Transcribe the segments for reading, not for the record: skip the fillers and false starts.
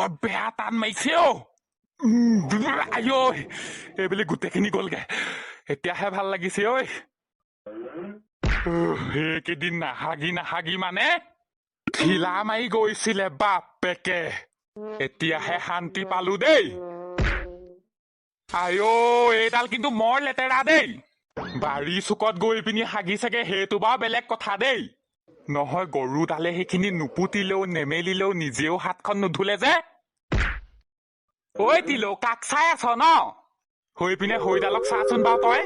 বৰ বেয়া টান মাৰিছে অ আই ঐ এইবেলি গোটেইখিনি গ'লগে এতিয়াহে ভাল লাগিছে ঐ সেইকেইদিন নাহাগি মানে ঢিলা মাৰি গৈছিলে বাপেকে এতিয়াহে শান্তি পালো দেই আই ঐ এইডাল কিন্তু মৰ লেতেৰা দেই বাৰী চুকত গৈ পিনি হাগিছেগে সেইটো বাৰু বেলেগ কথা দেই নহয় গৰুডালে সেইখিনি নুপুতিলেও নেমেলিলেও নিজেও হাতখন নুধুলে যে ঐ তিলো কাক চাই আছ ন হৈ পিনে হৈডালক চাচোন বাৰু তই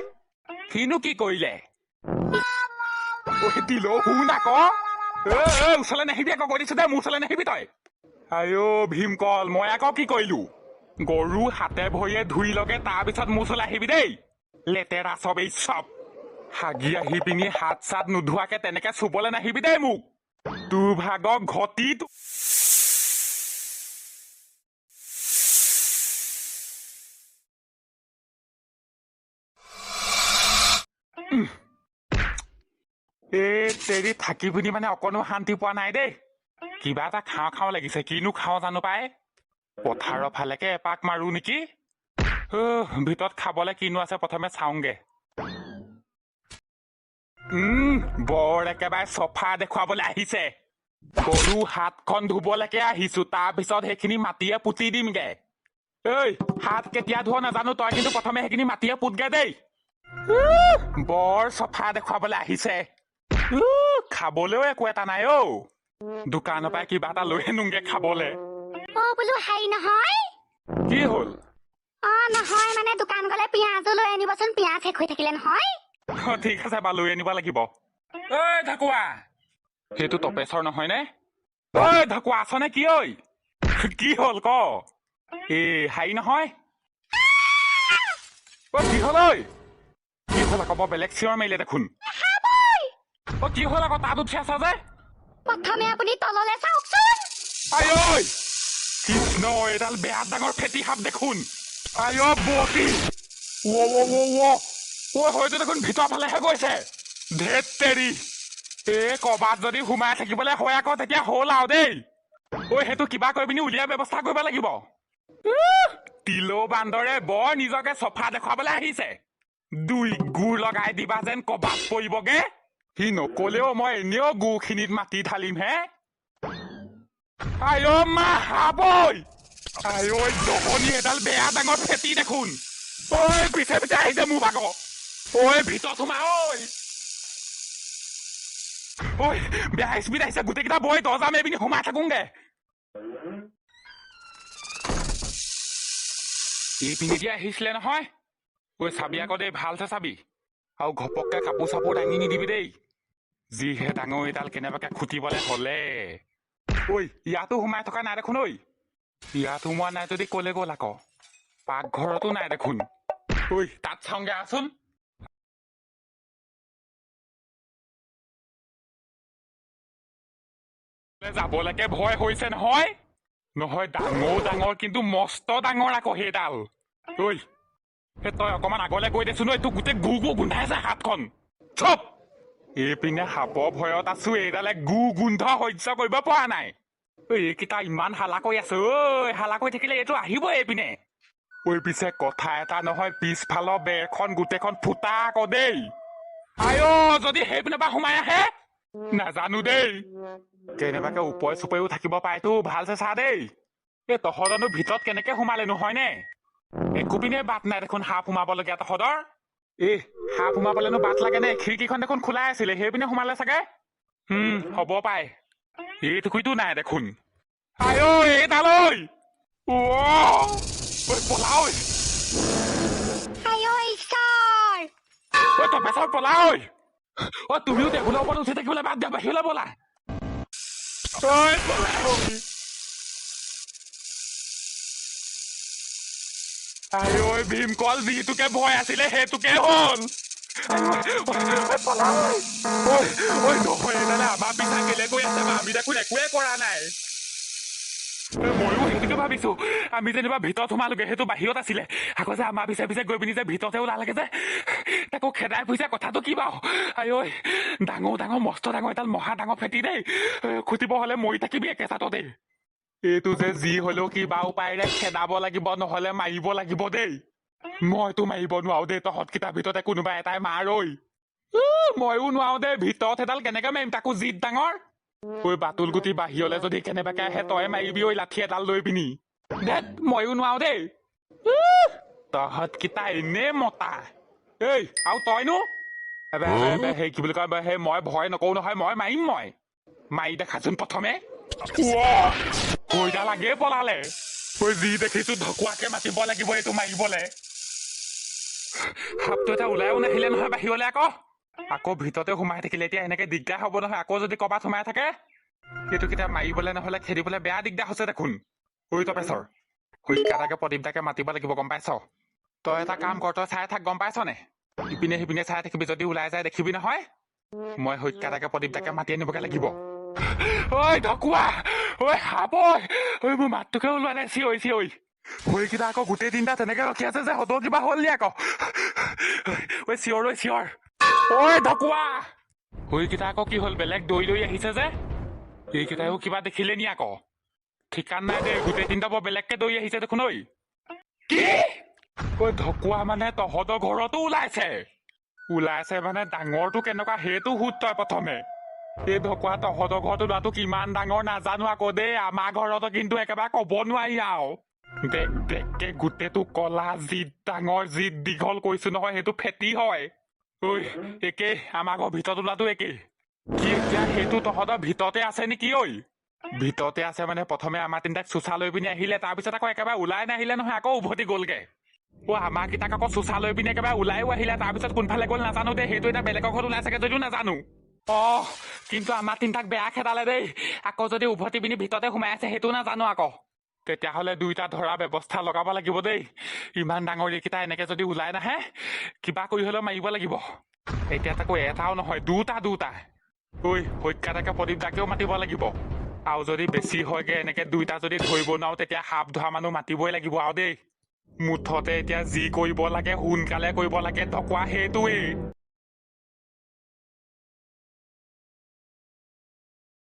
সিনো কি কৰিলে ঐ তিলো শুন আকৌ ওচৰলৈ নাহিবি আকৌ কৈ দিছো দে মোৰ ওচৰলৈ নাহিবি তই আই ভীমকল মই আকৌ কি কৰিলো গৰু হাতে ভৰিয়ে ধুই লগে তাৰপিছত মোৰ ওচৰলৈ আহিবি দেই লেতেৰা চব এই চব হাগি আহি পিনি হাত চাত নোধোৱাকে তেনেকে চুবলৈ নাহিবি দেই মোক তোৰ ভাগৰ ঘটিত তেৰি থাকি পিনি মানে অকণো শান্তি পোৱা নাই দেই কিবা এটা খাওঁ খাওঁ লাগিছে কিনো খাওঁ জানো পাই পথাৰৰ ফালেকে এপাক মাৰো নেকি ভিতৰত খাবলৈ কিনো আছে প্ৰথমে চাওঁগে বৰ একেবাৰে চফা দেখুৱাবলৈ আহিছে গৰু হাতখন ধুবলৈকে আহিছো তাৰপিছত সেইখিনি মাটিয়ে পুতি দিমগে ঐ হাত কেতিয়া ধুৱ নাজানো তই কিন্তু প্ৰথমে সেইখিনি মাটিয়ে পুতগে দেই বৰ চফা দেখুৱাবলৈ আহিছে খাবলৈও একো এটা নাই অ দোকানৰ পৰা কিবা এটা লৈ আনোগে খাবলে বোলো হাই নহয় কি হ'ল নহয় মানে দোকান গলে পিয়াজো লৈ আনিবচোন পিয়াজ শেষ হৈ থাকিলে নহয় ঠিক আছে বাৰু লৈ আনিব লাগিব ঐ ঢাকুৱা সেইটো তপেশ্বৰ নহয় নে ঐ ঢাকুৱা আছনে কি ঐ কি হ'ল ক হাই নহয় কি হ'ল ঐ কি হ'ল আকৌ বৰ বেলেগ চিঞৰ মাৰিলে দেখোন কি হ'ল আকৌ তাত উঠি আছা যে প্ৰথমে আপুনি তললে চাওকচোন আই ঐ কৃষ্ণ এডাল বেয়া ডাঙৰ ফেটি সাপ দেখোন আই বটি হয়তো দেখোন ভিতৰ ফালেহে গৈছে ধেত তেৰি কবাত যদি সোমাই থাকিবলৈ হয় আকৌ তেতিয়া হ'ল আৰু দেই সেইটো কিবা কৰি পিনি উলিয়াৰ ব্যৱস্থা কৰিব লাগিব তিলো বান্দৰে বৰ নিজকে চফা দেখুৱাবলৈ আহিছে দুই গুৰ লগাই দিবা যেন কবাত পৰিবগে সি নকলেও মই এনেও গুখিনিত মাটি ঢালিম হে আই মা হাবৈ আই জহনি এডাল বেয়া ডাঙৰ ফেটি দেখোন পিছে পিছে আহিছে মোৰ ভাগৰ ভিতৰত সোমা বেয়া স্পীড আহিছে গোটেইকেইটা বৈ দৰ্জা মাৰি পিনি সোমাই থাকোংগে এইপিনে দিয়া আহিছিলে নহয় চাবি আকৌ দেই ভালছে চাবি আৰু ঘপককে কাপোৰ চাপোৰ দাঙি নিদিবি দেই যিহে ডাঙৰ এডাল কেনেবাকে খুটিবলে হলে ইয়াতো সোমাই থকা নাই দেখোন ইয়াত সোমোৱা নাই যদি কলে গ'ল আকৌ পাকঘৰতো নাই দেখোন তাত চাওঁগে আচোন যাবলৈকে ভয় হৈছে নহয় নহয় ডাঙৰ ডাঙৰ কিন্তু মস্ত ডাঙৰ আকৌ সেইডাল তই অকমান আগলে গৈ দেচোন তোৰ গোটেই গু গু গোন্ধাই আছে হাতখন চপ এইপিনে সাপৰ ভয়ত আছো এইডালে গু গোন্ধ সহ্য কৰিব পৰা নাই এইকেইটা ইমান হালা কৰি আছে হালা কৰি থাকিলে এইটো আহিব এইপিনে পিছে কথা এটা নহয় পিছফালৰ বেৰখন গোটেইখন ফুটা আকৌ দেই আই যদি সেইপিনে পৰা সোমাই আহে নাজানো দেই কেনেবাকে ওপৰে চুপৰেও থাকিব পাৰেতো ভালছে চা দেই তহঁতনো ভিতৰত কেনেকে সোমালে নহয় নে একো পিনে বাট নাই দেখোন সাপ সোমাবলগীয়া তহঁতৰ সাপ সোমাবলেনো বাট লাগে নে খিৰিকীখন দেখোন খোলাই আছিলে সেইপিনে সোমালে চাগে হ'ব পাই এইটুকুইতো নাই দেখোন আই এইডাল পলা তই পেছৰ পলা তুমিও টেবুলৰ ওপৰত উঠি থাকিবলৈ বাদ দিয়া বাহিৰলৈ বলা ভীমকল যিটোকে ভয় আছিলে সেইটোকে হল আমাৰ পিঠা কেলে গৈ আছে আমি দেখোন একোৱে কৰা নাই ময়ো সেইটোকে ভাবিছো আমি যেনিবা ভিতৰত সোমালোগে সেইটো বাহিৰত আছিলে আকৌ যে আমাৰ পিছে পিছে গৈ পিনি যে ভিতৰতে ওলালেগে যে তাকো খেদাই ফুৰিছে কথাটো কি বাৰু আই ডাঙৰ ডাঙৰ মস্ত ডাঙৰ এডাল মহা ডাঙৰ ফেটি দেই খুটিব হলে মৰি থাকিবি একেচাটতে এইটো যে যি হলেও কিবা উপায়েৰে খেদাব লাগিব নহলে মাৰিব লাগিব দেই মইতো মাৰিব নোৱাৰো দেই তহঁতকেইটাৰ ভিতৰতে কোনোবা এটাই মাৰ ঐ ময়ো নোৱাৰো দেই ভিতৰত এডাল কেনেকে মাৰিম তাকো জিত ডাঙৰ ঐ বাতুল গুটি বাহিৰলে যদি কেনেবাকে আহে তই মাৰিবি ঐ লাঠি এডাল লৈ পিনি দেত ময়ো নোৱাৰো দেই তহঁতকেইটা এনে মতা এই আৰু তইনো সেই কি বুলি কয় সেই মই ভয় নকৰো নহয় মই মাৰিম মই মাৰি দেখাচোন প্ৰথমে কৈডাল লাগে পলালে ঐ যি দেখিছো ঢকুৱাকে মাতিব লাগিব এইটো মাৰিবলে সাপটো এটা ওলাইও নাহিলে নহয় বাহিৰলে আকৌ ভিতৰতে সোমাই থাকিলে এতিয়া এনেকে দিগদাৰ হব নহয় আকৌ যদি কৰবাত সোমাই থাকে সেইটো কেতিয়া মাৰিবলে নহলে খেদিবলে বেয়া দিগদাৰ হৈছে দেখোন ঐ তপেশ্বৰ সৈকাটাকে প্ৰদীপদাকে মাতিব লাগিব গম পাইছ তই এটা কাম কৰ তই চাই থাক গম পাইছ নে ইপিনে সিপিনে চাই থাকিবি যদি ওলাই যায় দেখিবি নহয় মই সৈকাটাকে প্ৰদীপদাকে মাতি আনিবগে লাগিব ঐ ঢকুৱা ঐ সাপ ঐ মোৰ মাতটোকে ওলোৱা নাই চিঞৰি সৈকেইটা আকৌ গোটেই দিনটা তেনেকে ৰখি আছে যে হতো কিবা হ'ল নি আকৌ ঐ চিঞৰ ঐ ঢকুৱা সৈকেইটা আকৌ কি হ'ল বেলেগ দৈ আহিছে যে এইকেইটাইও কিবা দেখিলে নি আকৌ ঠিকান নাই দেই গোটেই দিনটা বৰ বেলেগকে দৈ আহিছে দেখোন ঐ কি ঐ ঢকুৱা মানে তহঁতৰ ঘৰতো ওলাইছে মানে ডাঙৰটো কেনেকুৱা সেইটো সুধ তই প্ৰথমে এই ঢকুৱা তহঁতৰ ঘৰতো ল'ৰাটো কিমান ডাঙৰ নাজানো আকৌ দেই আমাৰ ঘৰতো কিন্তু একেবাৰে কব নোৱাৰি আৰু দেখ গোটেইটো কলা জিত ডাঙৰ জিত দীঘল কৈছো নহয় সেইটো ফেটি হয় ঐ একেই আমাৰ ঘৰৰ ভিতৰত ওলাটো একেই কি এতিয়া সেইটো তহঁতৰ ভিতৰতে আছে নেকি ঐ ভিতৰতে আছে মানে প্ৰথমে আমাৰ তিনিটাক চোচা লৈ পিনি আহিলে তাৰপিছত আকৌ একেবাৰে ওলাই নাহিলে নহয় আকৌ উভতি গলগে আমাৰ কেইটাক আকৌ চোচা লৈ পিনি একেবাৰে ওলাইও আহিলে তাৰপিছত কোনফালে গ'ল নাজানো দেই সেইটো এটা বেলেগৰ ঘৰত ওলাই চাগে যদিও নাজানো কিন্তু আমাৰ তিনিটাক বেয়া খেদালে দেই আকৌ যদি উভতি পিনি ভিতৰতে সোমাই আছে সেইটো নাজানো আকৌ তেতিয়াহ'লে দুইটা ধৰা ব্যৱস্থা লগাব লাগিব দেই ইমান ডাঙৰ এইকেইটা এনেকে যদি ওলাই নাহে কিবা কৰি হলেও মাৰিব লাগিব এতিয়া তাকো এটাও নহয় দুটা ঐ সৈকাটাকে প্ৰদীপদাকেও মাতিব লাগিব আৰু যদি বেছি হয়গে এনেকে দুইটা যদি ধৰিব নোৱাৰো তেতিয়া সাপ ধৰা মানুহ মাতিবই লাগিব আৰু দেই মুঠতে এতিয়া যি কৰিব লাগে সোনকালে কৰিব লাগে ঢকুৱা সেইটোৱেই